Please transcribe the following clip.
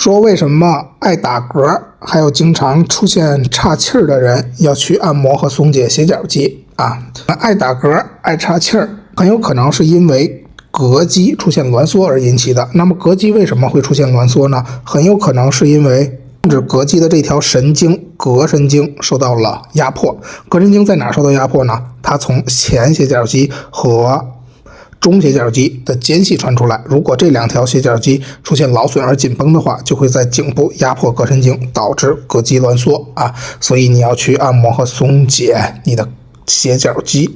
说为什么爱打嗝，还有经常出现岔气儿的人要去按摩和松解斜角肌啊？爱打嗝、爱岔气儿，很有可能是因为膈肌出现挛缩而引起的。那么膈肌为什么会出现挛缩呢？很有可能是因为控制膈肌的这条神经膈神经受到了压迫。膈神经在哪儿受到压迫呢？它从前斜角肌和中斜角肌的间隙传出来，如果这两条斜角肌出现劳损而紧绷的话，就会在颈部压迫膈神经，导致膈肌挛缩啊。所以你要去按摩和松解你的斜角肌。